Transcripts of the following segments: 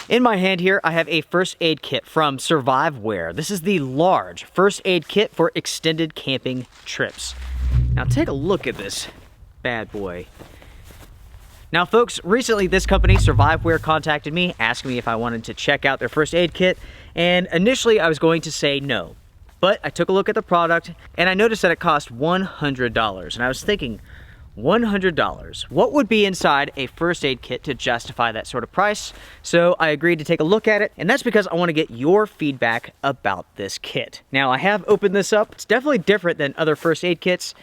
In my hand here, I have a first aid kit from Surviveware. This is the large first aid kit for extended camping trips. Now take a look at this bad boy. Now folks, recently this company, Surviveware, contacted me asking me if I wanted to check out their first aid kit, and initially I was going to say no. But I took a look at the product and I noticed that it cost $100, and I was thinking, $100. What would be inside a first aid kit to justify that sort of price? So I agreed to take a look at it, and that's because I want to get your feedback about this kit. Now I have opened this up. It's definitely different than other first aid kits.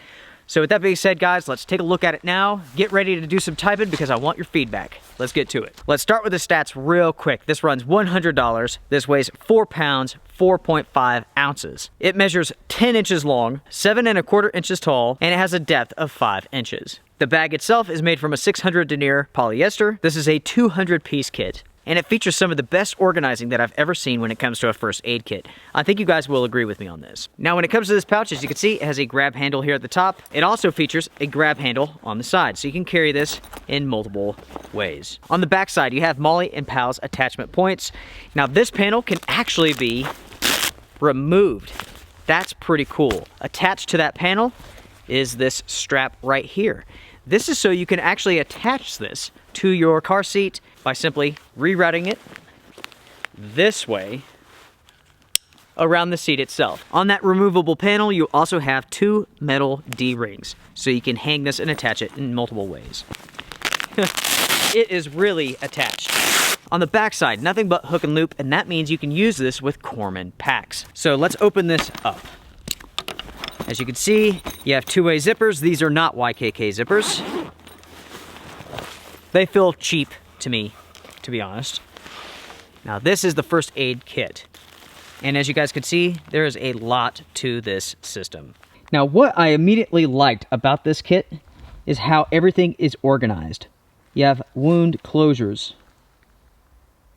So with that being said, guys, let's take a look at it now. Get ready to do some typing because I want your feedback. Let's get to it. Let's start with the stats real quick. This runs $100. This weighs 4 pounds, 4.5 ounces. It measures 10 inches long, 7¼ inches tall, and it has a depth of 5 inches. The bag itself is made from a 600 denier polyester. This is a 200-piece kit, and it features some of the best organizing that I've ever seen when it comes to a first aid kit. I think you guys will agree with me on this. Now when it comes to this pouch, as you can see, it has a grab handle here at the top. It also features a grab handle on the side, so you can carry this in multiple ways. On the back side, you have Molly and Pal's attachment points. Now this panel can actually be removed. That's pretty cool. Attached to that panel is this strap right here. This is so you can actually attach this to your car seat by simply rerouting it this way around the seat itself. On that removable panel, you also have 2 metal D-rings, so you can hang this and attach it in multiple ways. It is really attached. On the back side, nothing but hook and loop, and that means you can use this with Corman packs. So let's open this up. As you can see, you have 2-way zippers. These are not YKK zippers. They feel cheap to me, to be honest. Now this is the first aid kit. And as you guys can see, there is a lot to this system. Now what I immediately liked about this kit is how everything is organized. You have wound closures,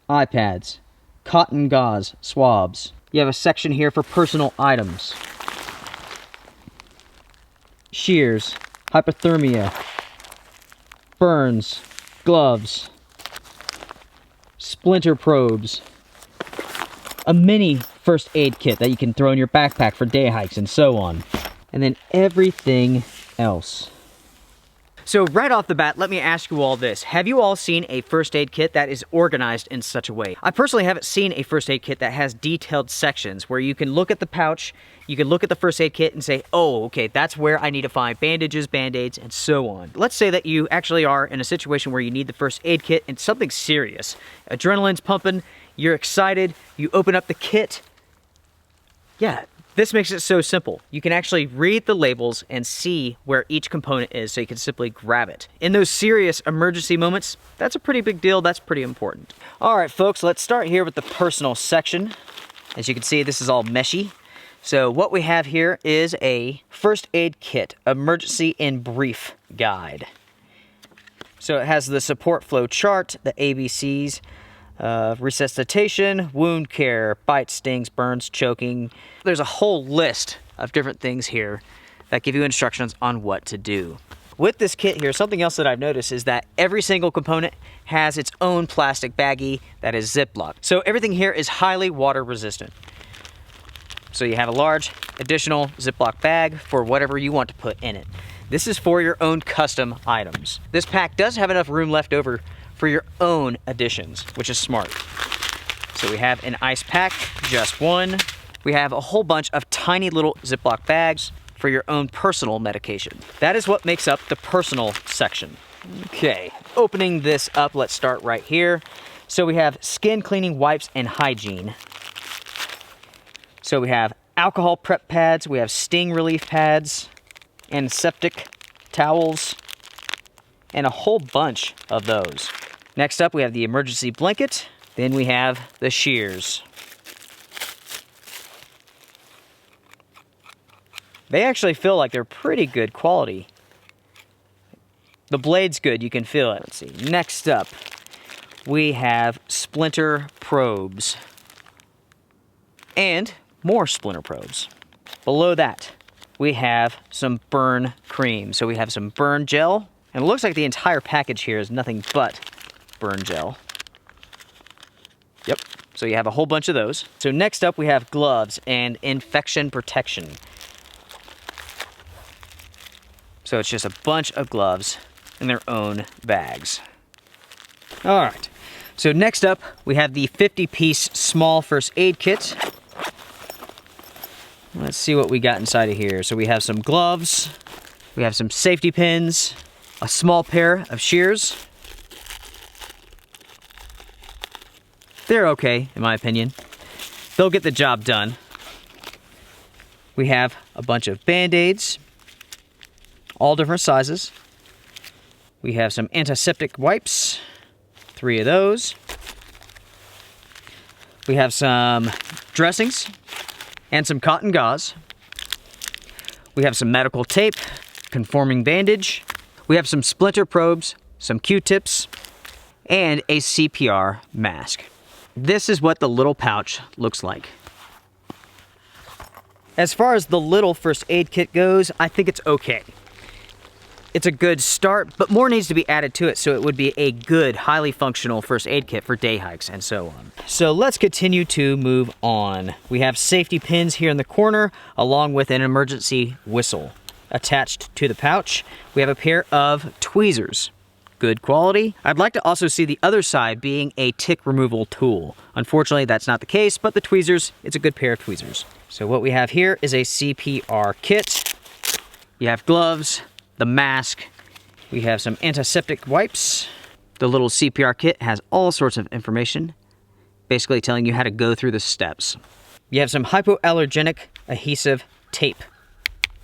eye pads, cotton gauze swabs. You have a section here for personal items, shears, hypothermia, burns, gloves, splinter probes, a mini first aid kit that you can throw in your backpack for day hikes and so on, and then everything else. So right off the bat, let me ask you all this. Have you all seen a first aid kit that is organized in such a way? I personally haven't seen a first aid kit that has detailed sections where you can look at the pouch, you can look at the first aid kit and say, oh, okay, that's where I need to find bandages, band-aids, and so on. Let's say that you actually are in a situation where you need the first aid kit and something serious. Adrenaline's pumping, you're excited, you open up the kit. Yeah. This makes it so simple. You can actually read the labels and see where each component is, so you can simply grab it. In those serious emergency moments, that's a pretty big deal. That's pretty important. All right, folks, let's start here with the personal section. As you can see, this is all meshy. So what we have here is a first aid kit, emergency in brief guide. So it has the support flow chart, the ABCs, resuscitation, wound care, bites, stings, burns, choking. There's a whole list of different things here that give you instructions on what to do. With this kit here, something else that I've noticed is that every single component has its own plastic baggie that is Ziploc. So everything here is highly water resistant. So you have a large additional Ziploc bag for whatever you want to put in it. This is for your own custom items. This pack does have enough room left over for your own additions, which is smart. So we have an ice pack, just one. We have a whole bunch of tiny little Ziploc bags for your own personal medication. That is what makes up the personal section. Okay, opening this up, let's start right here. So we have skin cleaning wipes and hygiene. So we have alcohol prep pads, we have sting relief pads, antiseptic towels, and a whole bunch of those. Next up, we have the emergency blanket. Then we have the shears. They actually feel like they're pretty good quality. The blade's good, you can feel it. Let's see. Next up, we have splinter probes. And more splinter probes. Below that, we have some burn cream. So we have some burn gel. And it looks like the entire package here is nothing but burn gel. Yep. So you have a whole bunch of those. So next up we have gloves and infection protection. So it's just a bunch of gloves in their own bags. All right. So next up we have the 50-piece small first aid kit. Let's see what we got inside of here. So we have some gloves, we have some safety pins, a small pair of shears. They're okay, in my opinion. They'll get the job done. We have a bunch of Band-Aids, all different sizes. We have some antiseptic wipes, 3 of those. We have some dressings and some cotton gauze. We have some medical tape, conforming bandage. We have some splinter probes, some Q-tips, and a CPR mask. This is what the little pouch looks like. As far as the little first aid kit goes, I think it's okay. It's a good start, but more needs to be added to it so it would be a good, highly functional first aid kit for day hikes and so on. So let's continue to move on. We have safety pins here in the corner, along with an emergency whistle attached to the pouch. We have a pair of tweezers. Good quality. I'd like to also see the other side being a tick removal tool. Unfortunately, that's not the case, but the tweezers, it's a good pair of tweezers. So what we have here is a CPR kit. You have gloves, the mask, we have some antiseptic wipes. The little CPR kit has all sorts of information, basically telling you how to go through the steps. You have some hypoallergenic adhesive tape.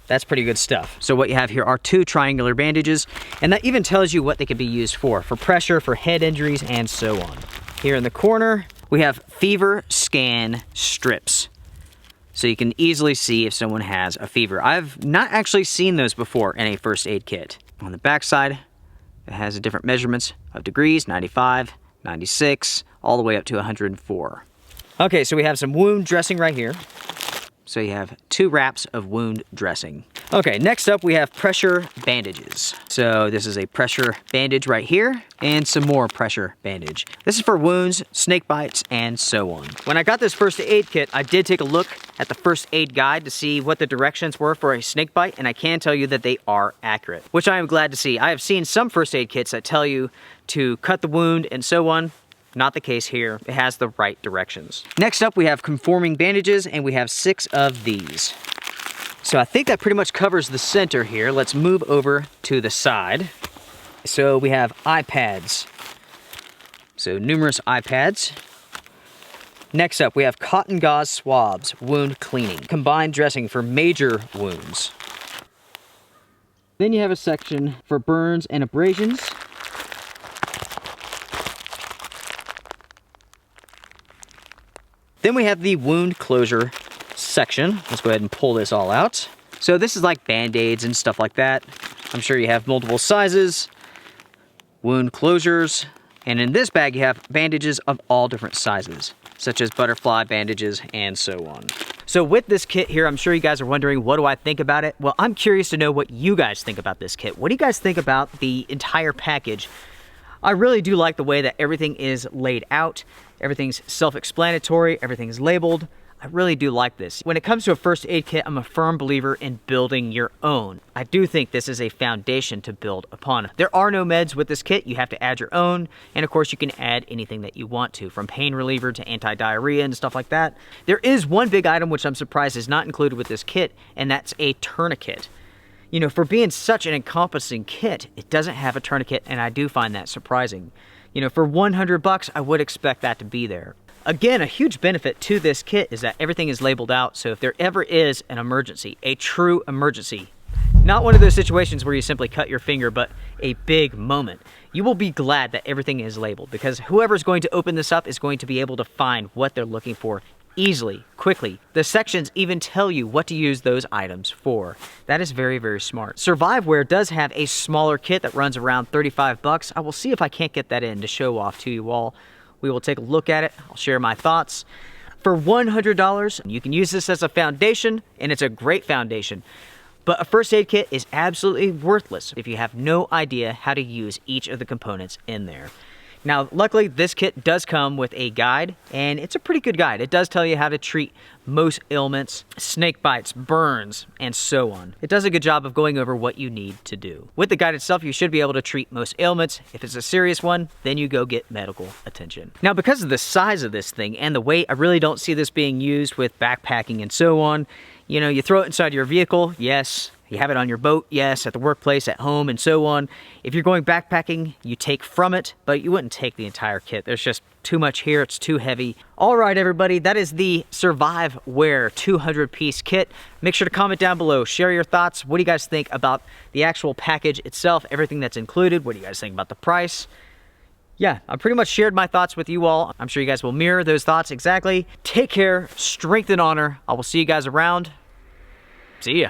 That's pretty good stuff. So what you have here are 2 triangular bandages, and that even tells you what they could be used for pressure, for head injuries, and so on. Here in the corner, we have fever scan strips. So you can easily see if someone has a fever. I've not actually seen those before in a first aid kit. On the back side, it has different measurements of degrees, 95, 96, all the way up to 104. Okay, so we have some wound dressing right here. So you have 2 wraps of wound dressing. Okay, next up we have pressure bandages. So this is a pressure bandage right here, and some more pressure bandage. This is for wounds, snake bites, and so on. When I got this first aid kit, I did take a look at the first aid guide to see what the directions were for a snake bite, and I can tell you that they are accurate, which I am glad to see. I have seen some first aid kits that tell you to cut the wound and so on. Not the case here. It has the right directions. Next up, we have conforming bandages, and we have 6 of these. So I think that pretty much covers the center here. Let's move over to the side. So we have iPads. So numerous iPads. Next up, we have cotton gauze swabs, wound cleaning, combined dressing for major wounds. Then you have a section for burns and abrasions. Then we have the wound closure section. Let's go ahead and pull this all out. So this is like Band-Aids and stuff like that. I'm sure you have multiple sizes, wound closures, and in this bag you have bandages of all different sizes, such as butterfly bandages and so on. So with this kit here, I'm sure you guys are wondering, what do I think about it? Well, I'm curious to know what you guys think about this kit. What do you guys think about the entire package? I really do like the way that everything is laid out. Everything's self-explanatory, everything's labeled. I really do like this. When it comes to a first aid kit, I'm a firm believer in building your own. I do think this is a foundation to build upon. There are no meds with this kit. You have to add your own, and of course you can add anything that you want to, from pain reliever to anti-diarrhea and stuff like that. There is one big item which I'm surprised is not included with this kit, and that's a tourniquet. You know, for being such an encompassing kit, it doesn't have a tourniquet, and I do find that surprising. You know, for 100 bucks, I would expect that to be there. Again, a huge benefit to this kit is that everything is labeled out, so if there ever is an emergency, a true emergency, not one of those situations where you simply cut your finger, but a big moment, you will be glad that everything is labeled, because whoever's going to open this up is going to be able to find what they're looking for easily, quickly. The sections even tell you what to use those items for. That is very, very smart. Surviveware does have a smaller kit that runs around 35 bucks. I will see if I can't get that in to show off to you all. We will take a look at it. I'll share my thoughts. For $100, you can use this as a foundation, and it's a great foundation. But a first aid kit is absolutely worthless if you have no idea how to use each of the components in there. Now, luckily, this kit does come with a guide, and it's a pretty good guide. It does tell you how to treat most ailments, snake bites, burns, and so on. It does a good job of going over what you need to do. With the guide itself, you should be able to treat most ailments. If it's a serious one, then you go get medical attention. Now, because of the size of this thing and the weight, I really don't see this being used with backpacking and so on. You know, you throw it inside your vehicle, yes. You have it on your boat, yes, at the workplace, at home, and so on. If you're going backpacking, you take from it, but you wouldn't take the entire kit. There's just too much here, it's too heavy. All right, everybody, that is the Surviveware 200-piece kit. Make sure to comment down below, share your thoughts. What do you guys think about the actual package itself, everything that's included? What do you guys think about the price? Yeah, I pretty much shared my thoughts with you all. I'm sure you guys will mirror those thoughts exactly. Take care, strength and honor. I will see you guys around. See ya.